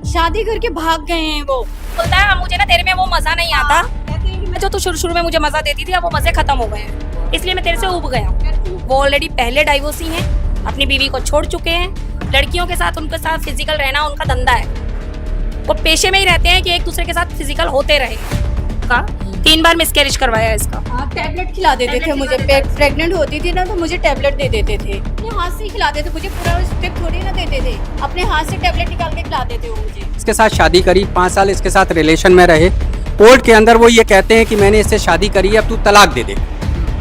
शादी करके भाग गए हैं वो। बोलता है मुझे ना तेरे में वो मजा नहीं आता जो तू शुरू में मुझे मजा देती थी, अब वो मजे खत्म हो गए हैं, इसलिए मैं तेरे से उब गया हूँ। वो ऑलरेडी पहले डाइवोर्सी हैं, अपनी बीवी को छोड़ चुके हैं। लड़कियों के साथ उनके साथ फिजिकल रहना उनका धंधा है। वो पेशे में ही रहते हैं कि एक दूसरे के साथ फिजिकल होते रहे। का 3 बार मिसकैरेज करवाया इसका। हाँ, टैबलेट खिला देते थे मुझे। प्रेग्नेंट होती थी ना तो मुझे टैबलेट दे देते थे, अपने हाथ से ही खिलाते थे मुझे, पूरा स्ट्रिप थोड़ी ना देते थे, अपने हाथ से टैबलेट निकाल के खिलाते थे वो मुझे। इसके साथ शादी करी, 5 साल इसके साथ रिलेशन में रहे। कोर्ट के अंदर वो ये कहते हैं कि मैंने इससे शादी करी है, अब तू तलाक दे दे।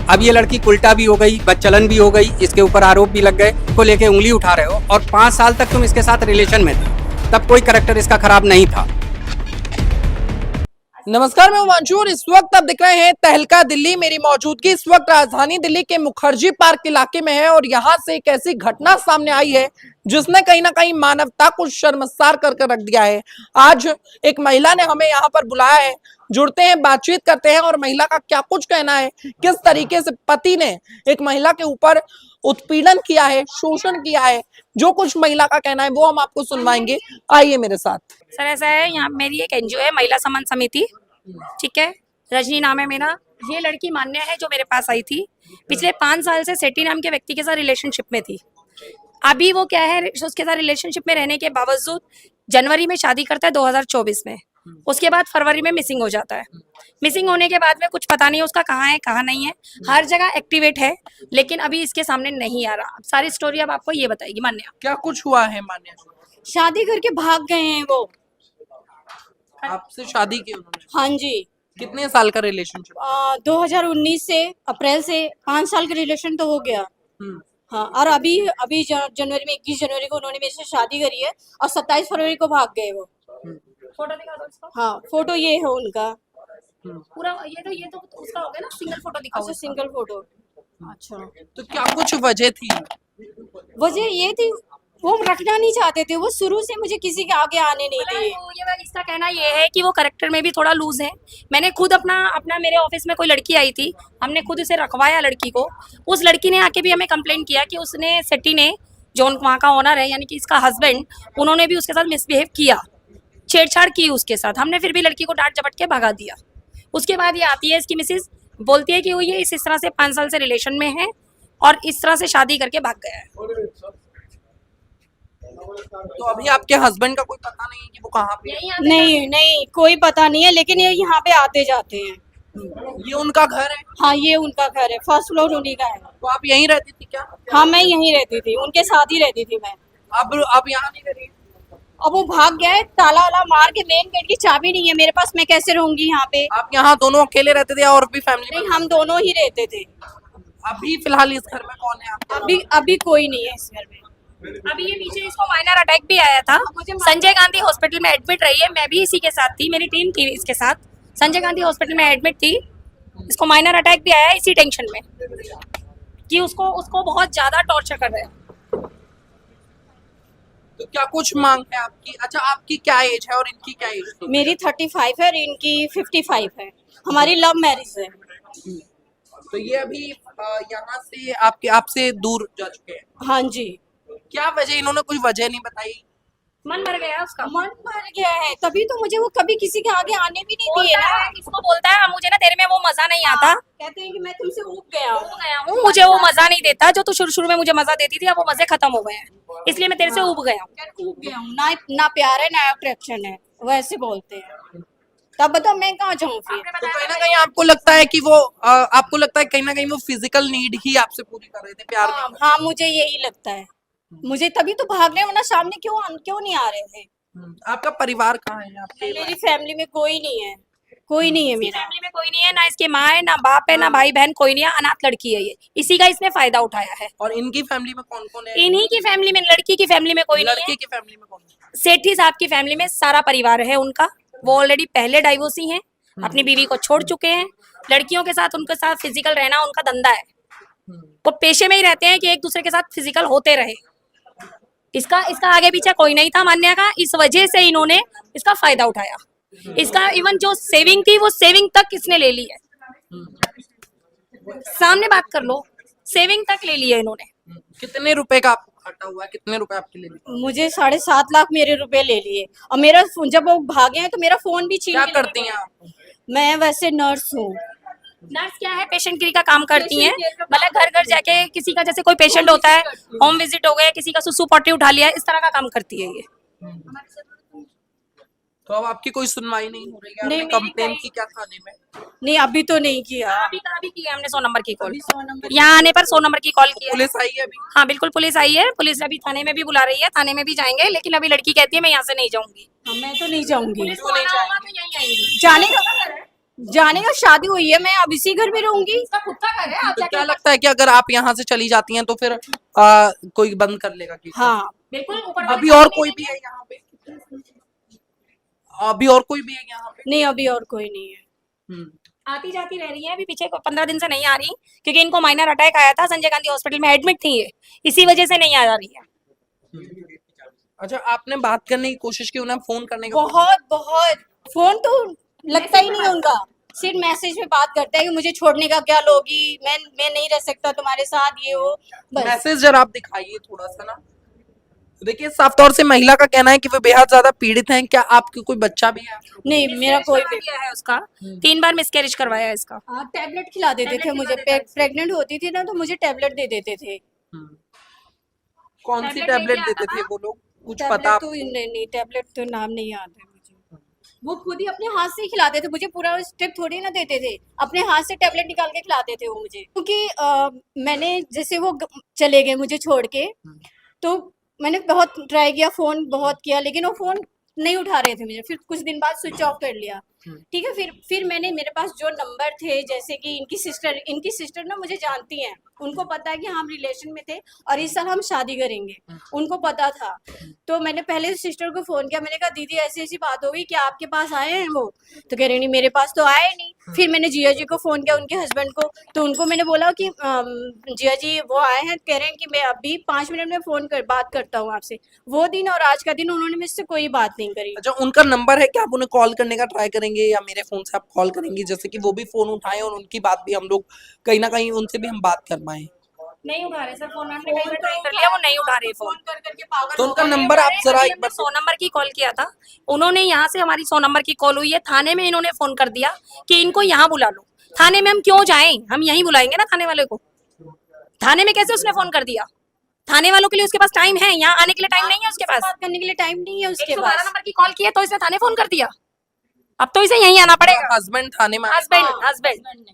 अब ये लड़की उल्टा भी हो गई, बदचलन भी हो गई, इसके ऊपर आरोप भी लग गए, को लेके उंगली उठा रहे हो। और 5 साल तक तुम इसके साथ रिलेशन में थे, तब कोई कैरेक्टर इसका खराब नहीं था। नमस्कार, मैं हिमांशु और इस वक्त आप देख रहे हैं तहलका दिल्ली। मेरी मौजूदगी इस वक्त राजधानी दिल्ली के मुखर्जी पार्क इलाके में है और यहाँ से एक ऐसी घटना सामने आई है जिसने कहीं ना कहीं मानवता को शर्मसार करके रख दिया है। आज एक महिला ने हमें यहाँ पर बुलाया है, जुड़ते हैं, बातचीत करते हैं और महिला का क्या कुछ कहना है, किस तरीके से पति ने एक महिला के ऊपर उत्पीड़न किया है, शोषण किया है, जो कुछ महिला का कहना है वो हम आपको सुनवाएंगे। आइए मेरे साथ। सर ऐसा है, यहाँ मेरी एक एनजीओ है महिला सम्मान समिति, ठीक है, रजनी नाम है मेरा। ये लड़की मान्या है जो मेरे पास आई थी, पिछले 5 साल से सेठी नाम के व्यक्ति के साथ रिलेशनशिप में थी। अभी वो क्या है, उसके साथ रिलेशनशिप में रहने के बावजूद जनवरी में शादी करता है 2024 में, उसके बाद फरवरी में मिसिंग हो जाता है। मिसिंग होने के बाद में कुछ पता नहीं है उसका कहाँ है कहाँ नहीं है, हर जगह एक्टिवेट है लेकिन अभी इसके सामने नहीं आ रहा। सारी स्टोरी अब आपको ये बताएगी मान्या। क्या कुछ हुआ है मान्या? शादी करके भाग गए हैं वो। आपसे शादी की उन्होंने? हाँ जी। कितने साल का रिलेशनशिप? 2019 से, अप्रैल से 5 साल का रिलेशन तो हो गया। हाँ, और अभी अभी जनवरी में 21 जनवरी को उन्होंने मेरे से शादी करी है और 27 फरवरी को भाग गए वो। फोटो दिखा दो इसको। हाँ, फोटो ये है उनका पूरा। ये तो उसका हो गया ना, सिंगल फोटो दिखाओ। अच्छा, सिंगल फोटो। अच्छा, तो क्या कुछ वजह थी? वजह ये थी वो रखना नहीं चाहते थे, वो शुरू से मुझे किसी के आगे आने नहीं दिए। इसका कहना ये है कि वो कैरेक्टर में भी थोड़ा लूज है। मैंने खुद अपना मेरे ऑफिस में कोई लड़की आई थी, हमने खुद उसे रखवाया लड़की को। उस लड़की ने आके भी हमें कंप्लेन किया कि उसने सेठी ने, जो वहाँ का ओनर है यानी कि इसका हस्बैंड, उन्होंने भी उसके साथ मिसबिहेव किया, छेड़छाड़ की उसके साथ। हमने फिर भी लड़की को डांट झपट के भगा दिया। उसके बाद ये आती है इसकी मिसिस, बोलती है कि वो ये इस तरह से 5 साल से रिलेशन में है और इस तरह से शादी करके भाग गया है। तो अभी आपके हस्बैंड का कोई पता नहीं है कि वो कहाँ पे है? नहीं, कोई पता नहीं है, लेकिन ये यहाँ पे आते जाते हैं। ये उनका घर है? हाँ, ये उनका घर है, फर्स्ट फ्लोर उन्हीं का है। तो आप यहीं रहती थी क्या? हाँ, मैं यहीं रहती थी, उनके साथ ही रहती थी मैं। अब यहाँ नहीं रह रही? अब वो भाग गया है, ताला वाला मार के, मेन गेट की चाबी नहीं है मेरे पास, मैं कैसे रहूंगी यहाँ पे। आप यहाँ दोनों अकेले रहते थे और भी फैमिली? नहीं, हम दोनों ही रहते थे। अभी फिलहाल इस घर में कौन है आपके? अभी कोई नहीं है इस घर में। अभी ये पीछे इसको माइनर अटैक भी आया था, संजय गांधी हॉस्पिटल में एडमिट रही है। मैं भी इसी के साथ थी, मेरी टीम थी इसके साथ, संजय गांधी हॉस्पिटल में एडमिट थी। इसको माइनर अटैक भी आया इसी टेंशन में कि उसको बहुत ज्यादा टॉर्चर कर रहे हैं। तो क्या कुछ मांग है आपकी? अच्छा, आपकी क्या एज है और इनकी क्या एज है? मेरी 35 है और इनकी 55 है। हमारी लव मैरिज है। तो ये अभी यहाँ से आपसे दूर जा चुके हैं? हाँ जी। क्या वजह? इन्होंने कोई वजह नहीं बताई? मन भर गया उसका। मन भर गया है, तभी तो मुझे वो कभी किसी के आगे आने भी नहीं दिए ना। इसको बोलता है मुझे ना तेरे में वो मजा नहीं आता, कहते हैं कि मैं तुमसे ऊब गया हूँ। मुझे वो मजा नहीं देता जो तू शुरू में मुझे मजा देती थी, अब वो मजे खत्म हो गए हैं, इसलिए मैं तेरे से उब गया हूँ। ऊब गया हूँ, ना प्यार है ना अट्रैक्शन है, वैसे बोलते हैं। तब बताओ मैं कहाँ जाऊँ फिर। तो कहीं ना कहीं आपको लगता है कि वो आपको लगता है कहीं ना कहीं वो फिजिकल नीड ही आपसे पूरी कर रहे थे, प्यार नहीं? हाँ, मुझे यही लगता है। मुझे तभी तो भाग रहे, वरना सामने क्यों नहीं आ रहे थे। आपका परिवार कहाँ है आपके? मेरी फैमिली में कोई नहीं है, कोई नहीं है मेरा। फैमिली में कोई नहीं है, ना इसकी माँ है, ना बाप है, ना भाई बहन, कोई नहीं है। अनाथ लड़की है ये, इसी का इसने फायदा उठाया है। और इनकी फैमिली में कौन कौन है? इन्हीं की फैमिली में, लड़की की फैमिली में कोई नहीं लड़के है। की फैमिली में कौन है? सेठी साहब की फैमिली में सारा परिवार है उनका। वो ऑलरेडी पहले डाइवोर्सी हैं, अपनी बीवी को छोड़ चुके हैं। लड़कियों के साथ उनके साथ फिजिकल रहना उनका धंधा है। वो पेशे में ही रहते हैं कि एक दूसरे के साथ फिजिकल होते रहे। इसका आगे पीछे कोई नहीं था मान्या का, इस वजह से इन्होंने इसका फायदा उठाया। इसका इवन जो सेविंग थी वो सेविंग तक इसने ले ली है। सामने बात कर लो, सेविंग तक ले ली है इन्होंने। कितने रुपए का घाटा हुआ है, कितने रुपए आपके ले लिए? मुझे 7.5 लाख मेरे रुपए ले लिए और मेरा जब वो भागे हैं तो मेरा फोन भी छीन क्या के ले करती गए। हैं आप? मैं वैसे नर्स हूँ। नर्स क्या है, पेशेंट गिरी का काम करती हैं। मतलब घर घर जाके किसी का जैसे कोई पेशेंट होता है, होम विजिट हो गया, किसी का सुसु पॉटी उठा लिया, इस तरह का काम करती है ये। तो अब आपकी कोई सुनवाई नहीं हो रही है? नहीं, आपने मेरी कंप्लेन कहीं- की क्या थाने में? नहीं अभी तो नहीं किया। अभी की है हमने 100 नंबर की कॉल। यहाँ आने पर 100 नंबर की कॉल की है। पुलिस आई है अभी? हाँ बिल्कुल पुलिस आई है, पुलिस अभी थाने में भी बुला रही है, थाने में भी जाएंगे, लेकिन अभी लड़की कहती है मैं यहाँ से नहीं जाऊंगी। हाँ, मैं तो नहीं जाऊंगी। पुलिस को आना होगा तो यहीं आएंगी। जाने का शादी हुई है, मैं अब इसी घर में रहूंगी। इसका खुद का घर है, आप तो जाके क्या लगता है कि अगर आप यहाँ से चली जाती हैं तो फिर कोई बंद कर लेगा केस? हाँ बिल्कुल ऊपर अभी और कोई भी है यहाँ पे? अभी और कोई भी है यहाँ पे? नहीं अभी और कोई नहीं है। आती जाती रह रही है, अभी पीछे 15 दिन से नहीं आ रही, क्योंकि इनको माइनर अटैक आया था, संजय गांधी हॉस्पिटल में एडमिट थी ये, इसी वजह से नहीं आ रही है। अच्छा, आपने बात करने की कोशिश की, उन्हें फोन करने का? बहुत बहुत फोन तो लगता ही नहीं है उनका, सिर्फ मैसेज में बात करता है कि मुझे छोड़ने का क्या लोगी, मैं नहीं रह सकता तुम्हारे साथ, ये वो बस। मैसेज जरा आप दिखाइए थोड़ा सा ना। देखिए, साफ तौर से महिला का कहना है कि वो बेहद ज्यादा पीड़ित हैं। क्या आपके कोई बच्चा भी है? नहीं मेरा कोई करवा दिया है उसका, 3 बार मिसकैरेज करवाया है इसका। टैबलेट खिला देते थे मुझे, प्रेग्नेंट होती थी ना तो मुझे टैबलेट दे देते थे। कौन सी टैबलेट टैबलेट लेके देते आता थे था? वो लोग? कुछ टैबलेट पता? तो नहीं, टैबलेट तो नाम नहीं याद है मुझे। वो खुद ही अपने हाथ से ही खिलाते थे मुझे, पूरा स्ट्रिप थोड़ी ना देते थे, अपने हाथ से टैबलेट निकाल के खिलाते थे वो मुझे। क्योंकि मैंने जैसे वो चले गए मुझे छोड़ के, तो मैंने बहुत ट्राई किया, फोन बहुत किया, लेकिन वो फोन नहीं उठा रहे थे मुझे। फिर कुछ दिन बाद स्विच ऑफ कर लिया। ठीक है, फिर मैंने, मेरे पास जो नंबर थे, जैसे कि इनकी सिस्टर ना मुझे जानती हैं, उनको पता है कि हम रिलेशन में थे और इस साल हम शादी करेंगे, उनको पता था। तो मैंने पहले सिस्टर को फोन किया, मैंने कहा दीदी ऐसी ऐसी बात हो गई, क्या आपके पास आए हैं वो? तो कह रही नहीं मेरे पास तो आए नहीं। फिर मैंने जिया जी को फोन किया, उनके हस्बैंड को, तो उनको मैंने बोला कि जिया जी वो आए हैं, कह रहे हैं कि मैं अभी 5 मिनट में बात करता हूँ आपसे। वो दिन और आज का दिन उन्होंने मुझसे कोई बात नहीं करी। अच्छा, उनका नंबर है क्या? आप उन्हें कॉल करने का ट्राई करेंगे या मेरे फोन से आप कॉल करेंगे, जैसे कि वो भी फोन उठाएं और उनकी बात भी हम लोग कहीं ना कहीं उनसे भी हम बात कर पाए? नहीं उठा रहे सर फोन, हमने कई बार ट्राई कर लिया, वो नहीं उठा रहे फोन। कर करके पागल तो हो उनका गए। नंबर आप जरा एक बार 100 नंबर की कॉल किया था उन्होंने, यहाँ से हमारी 100 नंबर की कॉल हुई है, थाने में इन्होंने फोन कर दिया कि इनको यहाँ बुला लो। थाने में हम क्यों जाएं, हम यहीं बुलाएंगे ना थाने वाले को। थाने में कैसे उसने फोन कर दिया? थाने वालों के लिए उसके पास टाइम है, यहाँ आने के लिए टाइम नहीं है उसके पास। बात करने के लिए टाइम नहीं है उसके 112 पास। नंबर की कॉल की है तो इसने थाने फोन कर दिया, अब तो इसे यहीं आना पड़ेगा। हस्बैंड थाने में हस्बैंड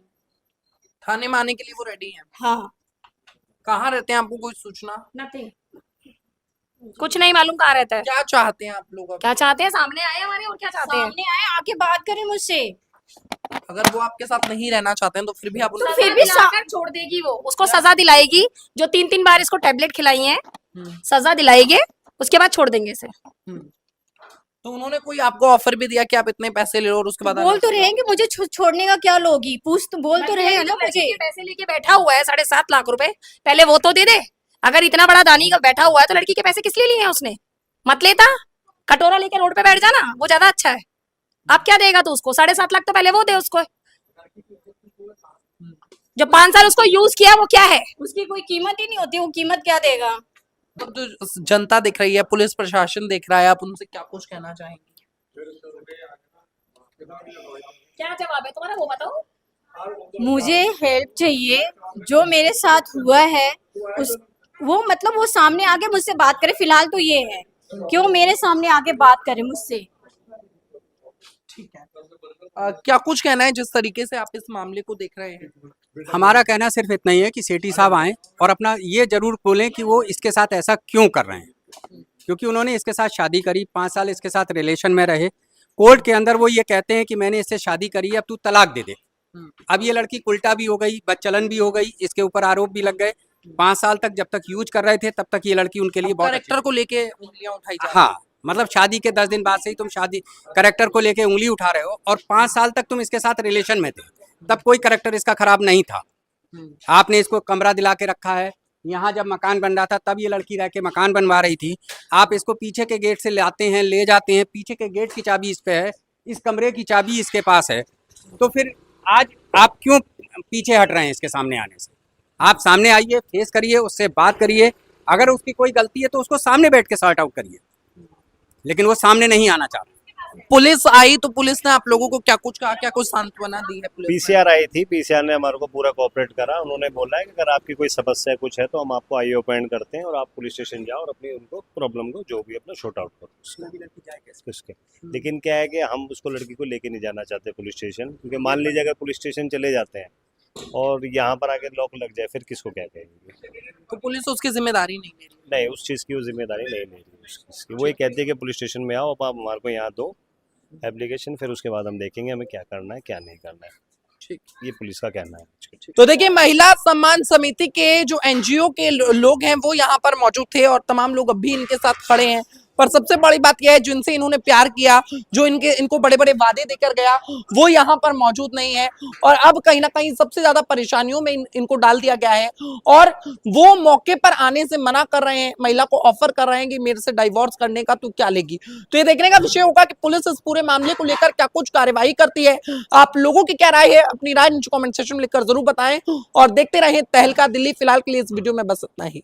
थाने में आने के लिए वो रेडी हैं? हाँ कहाँ रहते हैं? आपको कोई सूचना? नथिंग, कुछ नहीं मालूम कहाँ रहता है। क्या चाहते हैं आप लोग अब? क्या चाहते हैं, सामने आए हमारे, और क्या चाहते हैं? सामने आए, आके बात करें मुझसे। अगर वो आपके साथ नहीं रहना चाहते हैं तो फिर भी आप उन्हें फिर भी दिलाकर छोड़ देगी वो, उसको सजा दिलाएगी, जो 3-3 बार इसको टैबलेट खिलाई है, सजा दिलाएगी, उसके बाद छोड़ देंगे इसे। तो उन्होंने कोई आपको ऑफर भी दिया कि आप इतने पैसे ले लो और उसके बाद बोल तो रहे हैं कि मुझे छोड़ने का क्या लोगी, पूछ तो बोल तो रहे हैं ना मुझे। पैसे लेके बैठा हुआ है 7.5 लाख रुपए, पहले वो तो दे दे। अगर इतना बड़ा दानी का बैठा हुआ है तो लड़की के पैसे किस लिए लिए हैं उसने? मत लेता, कटोरा लेके रोड पे बैठ जाना, वो ज्यादा अच्छा है। अब क्या देगा तू उसको? 7.5 लाख तो पहले वो दे उसको, जो 5 साल उसको यूज किया वो क्या है? उसकी कोई कीमत ही नहीं होती, वो कीमत क्या देगा? अब तो जनता दिख रही है, पुलिस प्रशासन देख रहा है, आप उनसे क्या कुछ कहना चाहेंगे? क्या जवाब है तुम्हारा वो बताओ। मुझे हेल्प चाहिए, जो मेरे साथ हुआ है उस वो मतलब वो सामने आके मुझसे बात करे। फिलहाल तो ये है कि वो मेरे सामने आके बात करे मुझसे। ठीक है, क्या कुछ कहना है जिस तरीके से आप इस मामले को देख रहे हैं? हमारा कहना सिर्फ इतना ही है कि सेठी साहब आएँ और अपना ये जरूर बोलें कि वो इसके साथ ऐसा क्यों कर रहे हैं, क्योंकि उन्होंने इसके साथ शादी करी, 5 साल इसके साथ रिलेशन में रहे। कोर्ट के अंदर वो ये कहते हैं कि मैंने इससे शादी करी है, अब तू तलाक दे दे। अब ये लड़की उल्टा भी हो गई, बदचलन भी हो गई, इसके ऊपर आरोप भी लग गए। 5 साल तक जब तक यूज कर रहे थे तब तक ये लड़की उनके लिए बहुत कैरेक्टर को लेके उंगलियां उठाई जा रही हाँ, मतलब शादी के 10 दिन बाद से ही तुम शादी करेक्टर को लेके उंगली उठा रहे हो, और 5 साल तक तुम इसके साथ रिलेशन में थे, तब कोई करेक्टर इसका खराब नहीं था। आपने इसको कमरा दिला के रखा है, यहाँ जब मकान बन रहा था तब ये लड़की रह के मकान बनवा रही थी। आप इसको पीछे के गेट से लाते हैं, ले जाते हैं, पीछे के गेट की चाबी इस पे है, इस कमरे की चाबी इसके पास है, तो फिर आज आप क्यों पीछे हट रहे हैं इसके सामने आने से? आप सामने आइए, फेस करिए, उससे बात करिए, अगर उसकी कोई गलती है तो उसको सामने बैठ के सॉर्ट आउट करिए, लेकिन वो सामने नहीं आना चाहता। पुलिस आई तो पुलिस ने आप लोगों को क्या कुछ कहा, क्या कुछ सांत्वना दी है पुलिस ने? पीसीआर आई थी, पीसीआर ने हमारे को पूरा कोऑपरेट करा। उन्होंने बोला है कि अगर आपकी कोई समस्या कुछ है तो हम आपको आईओ अपॉइंट करते हैं और आप पुलिस स्टेशन जाओ और अपनी उनको प्रॉब्लम को जो भी अपना शॉर्ट आउट करो उसके। लेकिन क्या है कि हम उसको लड़की को लेके नहीं जाना चाहते पुलिस स्टेशन, क्योंकि मान लीजिए अगर पुलिस स्टेशन चले जाते हैं और यहाँ पर आके लॉक लग जाए फिर किसको क्या कहेंगे। तो पुलिस उसकी जिम्मेदारी नहीं ले रही। नहीं, उस चीज़ की वो जिम्मेदारी नहीं ले रही उस चीज़ की। वो ये कहती है कि पुलिस स्टेशन में आओ, अब आप हमारे को यहाँ दो एप्लीकेशन, फिर उसके बाद हम देखेंगे हमें क्या करना है क्या नहीं करना है। ठीक, ये पुलिस का कहना है। तो देखिए महिला सम्मान समिति के जो एनजीओ के लोग हैं वो यहाँ पर मौजूद थे और तमाम लोग अब भी इनके साथ खड़े हैं। पर सबसे बड़ी बात यह है जिनसे इन्होंने प्यार किया, जो इनको बड़े बड़े वादे देकर गया, वो यहाँ पर मौजूद नहीं है और अब कहीं ना कहीं सबसे ज्यादा परेशानियों में इनको डाल दिया गया है और वो मौके पर आने से मना कर रहे हैं। महिला को ऑफर कर रहे हैं कि मेरे से डाइवोर्स करने का तू क्या लेगी। तो ये देखने का विषय होगा कि पुलिस इस पूरे मामले को लेकर क्या कुछ कार्यवाही करती है। आप लोगों की क्या राय है, अपनी राय नीचे कमेंट सेक्शन में लिखकर जरूर बताएं और देखते रहें तहलका दिल्ली। फिलहाल के लिए इस वीडियो में बस इतना ही।